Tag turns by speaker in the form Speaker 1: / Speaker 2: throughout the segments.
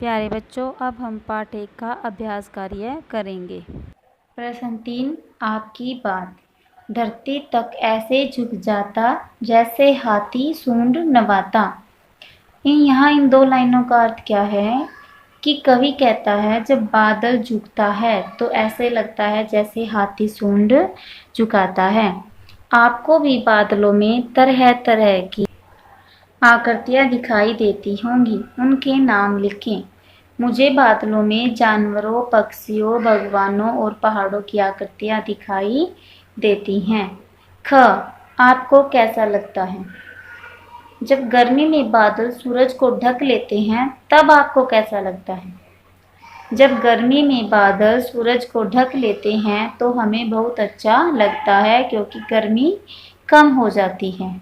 Speaker 1: प्यारे बच्चों, अब हम पाठ 1 का अभ्यास कार्य करेंगे।
Speaker 2: प्रश्न 3, आपकी बात। धरती तक ऐसे झुक जाता जैसे हाथी सूंड नवाता। यहाँ इन 2 लाइनों का अर्थ क्या है कि कवि कहता है जब बादल झुकता है तो ऐसे लगता है जैसे हाथी सूंड झुकाता है। आपको भी बादलों में तरह तरह की आकृतियाँ दिखाई देती होंगी, उनके नाम लिखें। मुझे बादलों में जानवरों, पक्षियों, भगवानों और पहाड़ों की आकृतियाँ दिखाई देती हैं। ख, आपको कैसा लगता है? जब गर्मी में बादल सूरज को ढक लेते हैं तब आपको कैसा लगता है? जब गर्मी में बादल सूरज को ढक लेते हैं तो हमें बहुत अच्छा लगता है क्योंकि गर्मी कम हो जाती है।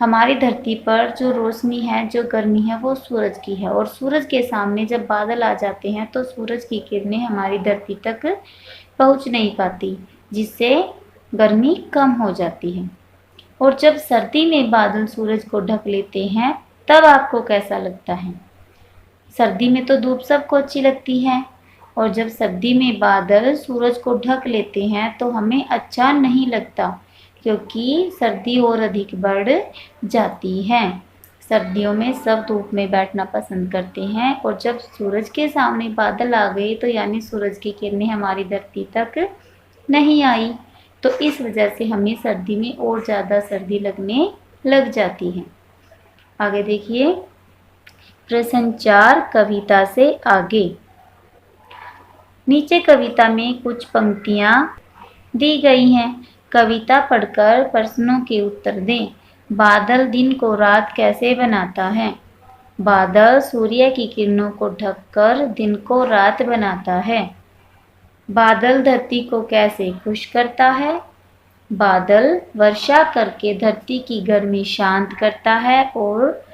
Speaker 2: हमारी धरती पर जो रोशनी है, जो गर्मी है, वो सूरज की है और सूरज के सामने जब बादल आ जाते हैं तो सूरज की किरणें हमारी धरती तक पहुंच नहीं पाती, जिससे गर्मी कम हो जाती है। और जब सर्दी में बादल सूरज को ढक लेते हैं तब आपको कैसा लगता है? सर्दी में तो धूप सबको अच्छी लगती है और जब सर्दी में बादल सूरज को ढक लेते हैं तो हमें अच्छा नहीं लगता क्योंकि सर्दी और अधिक बढ़ जाती है। सर्दियों में सब धूप में बैठना पसंद करते हैं और जब सूरज के सामने बादल आ गए तो यानी सूरज की किरणें हमारी धरती तक नहीं आई, तो इस वजह से हमें सर्दी में और ज़्यादा सर्दी लगने लग जाती है। आगे देखिए प्रश्न 4, कविता से आगे। नीचे कविता में कुछ पंक्तियाँ दी गई हैं। कविता पढ़कर प्रश्नों के उत्तर दें। बादल दिन को रात कैसे बनाता है? बादल सूर्य की किरणों को ढककर दिन को रात बनाता है। बादल धरती को कैसे खुश करता है? बादल वर्षा करके धरती की गर्मी शांत करता है और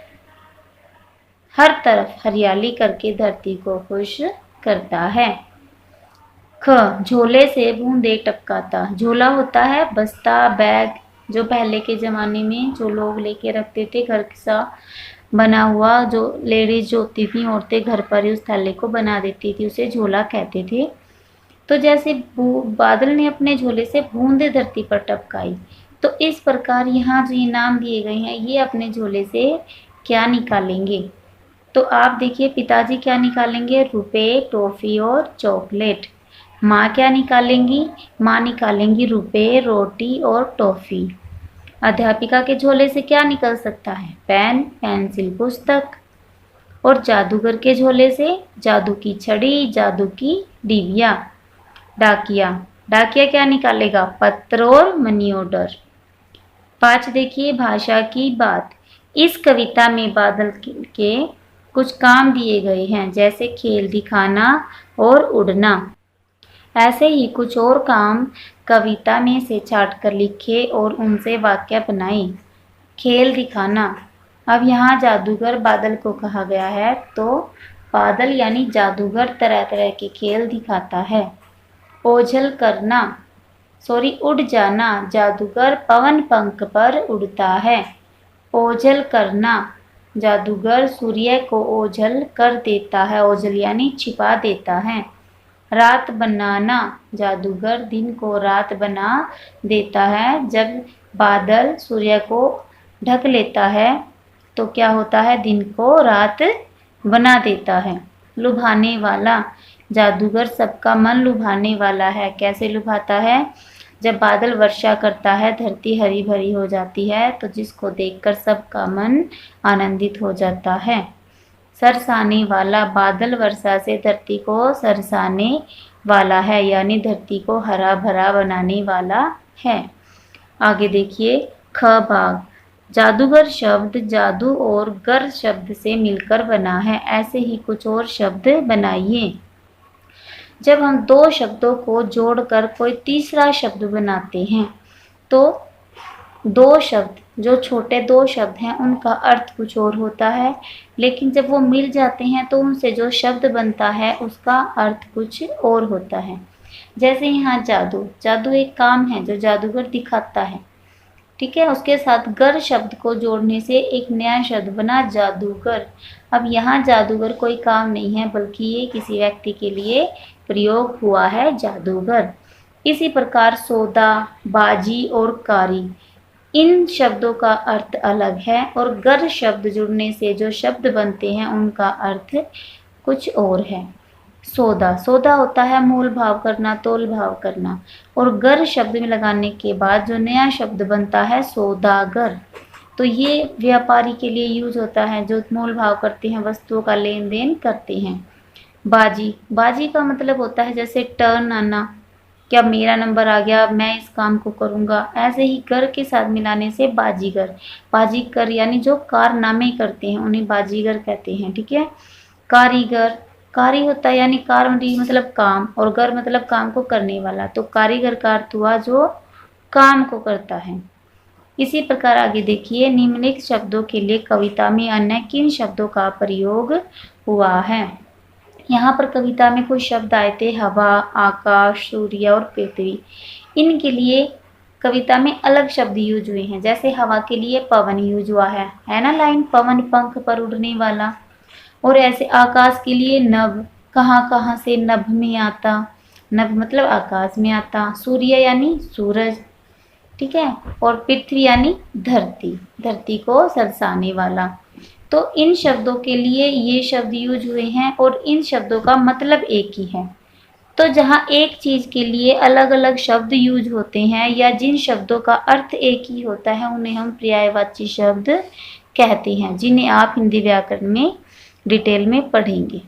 Speaker 2: हर तरफ हरियाली करके धरती को खुश करता है। ख, झोले से बूंदे टपकाता। झोला होता है बस्ता, बैग, जो पहले के ज़माने में जो लोग लेके रखते थे, घर सा बना हुआ, जो लेडीज जो होती थी, औरतें घर पर ही उस थैले को बना देती थी, उसे झोला कहते थे। तो जैसे बादल ने अपने झोले से बूंदे धरती पर टपकाई, तो इस प्रकार यहाँ जो इनाम दिए गए हैं ये अपने झोले से क्या निकालेंगे? तो आप देखिए पिताजी क्या निकालेंगे? रुपए, टॉफी और चॉकलेट। माँ क्या निकालेंगी? माँ निकालेंगी रुपए, रोटी और टॉफी। अध्यापिका के झोले से क्या निकल सकता है? पेन, पेंसिल, पुस्तक। और जादूगर के झोले से जादू की छड़ी, जादू की डिबिया। डाकिया, डाकिया क्या निकालेगा? पत्र और मनी ऑर्डर। 5 देखिए भाषा की बात। इस कविता में बादल के कुछ काम दिए गए हैं, जैसे खेल दिखाना और उड़ना। ऐसे ही कुछ और काम कविता में से छाट कर लिखे और उनसे वाक्य बनाए। खेल दिखाना, अब यहाँ जादूगर बादल को कहा गया है, तो बादल यानी जादूगर तरह तरह के खेल दिखाता है। ओझल करना, उड़ जाना, जादूगर पवन पंख पर उड़ता है। ओझल करना, जादूगर सूर्य को ओझल कर देता है, ओझल यानी छिपा देता है। रात बनाना, जादूगर दिन को रात बना देता है। जब बादल सूर्य को ढक लेता है तो क्या होता है? दिन को रात बना देता है। लुभाने वाला, जादूगर सबका मन लुभाने वाला है। कैसे लुभाता है? जब बादल वर्षा करता है, धरती हरी भरी हो जाती है, तो जिसको देखकर सबका मन आनंदित हो जाता है। सरसाने वाला, बादल वर्षा से धरती को सरसाने वाला है, यानी धरती को हरा भरा बनाने वाला है। आगे देखिए ख भाग। जादूगर शब्द जादू और गर शब्द से मिलकर बना है। ऐसे ही कुछ और शब्द बनाइए। जब हम 2 शब्दों को जोड़कर कोई तीसरा शब्द बनाते हैं तो 2 शब्द जो छोटे 2 शब्द हैं उनका अर्थ कुछ और होता है, लेकिन जब वो मिल जाते हैं तो उनसे जो शब्द बनता है उसका अर्थ कुछ और होता है। जैसे यहाँ जादू, जादू एक काम है जो जादूगर दिखाता है। ठीक है। उसके साथ गर शब्द को जोड़ने से एक नया शब्द बना जादूगर। अब यहाँ जादूगर कोई काम नहीं है, बल्कि ये किसी व्यक्ति के लिए प्रयोग हुआ है, जादूगर। इसी प्रकार सौदा, बाजी और कारी, इन शब्दों का अर्थ अलग है और गर शब्द जुड़ने से जो शब्द बनते हैं उनका अर्थ कुछ और है। सौदा, सौदा होता है मोल भाव करना, तोल भाव करना, और गर शब्द में लगाने के बाद जो नया शब्द बनता है सौदागर, तो ये व्यापारी के लिए यूज होता है जो मोल भाव करते हैं, वस्तुओं का लेन देन करते हैं। बाजी, बाजी का मतलब होता है जैसे टर्न आना, क्या मेरा नंबर आ गया, मैं इस काम को करूंगा। ऐसे ही गर के साथ मिलाने से बाजीगर, बाजीगर यानी जो कारनामे करते हैं उन्हें बाजीगर कहते हैं, ठीक है। कारीगर, कारी होता है यानी कारी मतलब काम और गर मतलब काम को करने वाला, तो कारीगर का अर्थ हुआ जो काम को करता है। इसी प्रकार आगे देखिए, निम्नलिखित शब्दों के लिए कविता में अन्य किन शब्दों का प्रयोग हुआ है। यहाँ पर कविता में कुछ शब्द आए थे, हवा, आकाश, सूर्य और पृथ्वी। इनके लिए कविता में अलग शब्द यूज हुए हैं। जैसे हवा के लिए पवन यूज हुआ है ना लाइन, पवन पंख पर उड़ने वाला। और ऐसे आकाश के लिए नभ, कहाँ कहाँ से नभ में आता, नभ मतलब आकाश में आता। सूर्य यानी सूरज, ठीक है। और पृथ्वी यानी धरती, धरती को सरसाने वाला। तो इन शब्दों के लिए ये शब्द यूज हुए हैं और इन शब्दों का मतलब एक ही है। तो जहाँ एक चीज के लिए अलग अलग शब्द यूज होते हैं या जिन शब्दों का अर्थ एक ही होता है उन्हें हम पर्यायवाची शब्द कहते हैं, जिन्हें आप हिंदी व्याकरण में डिटेल में पढ़ेंगे।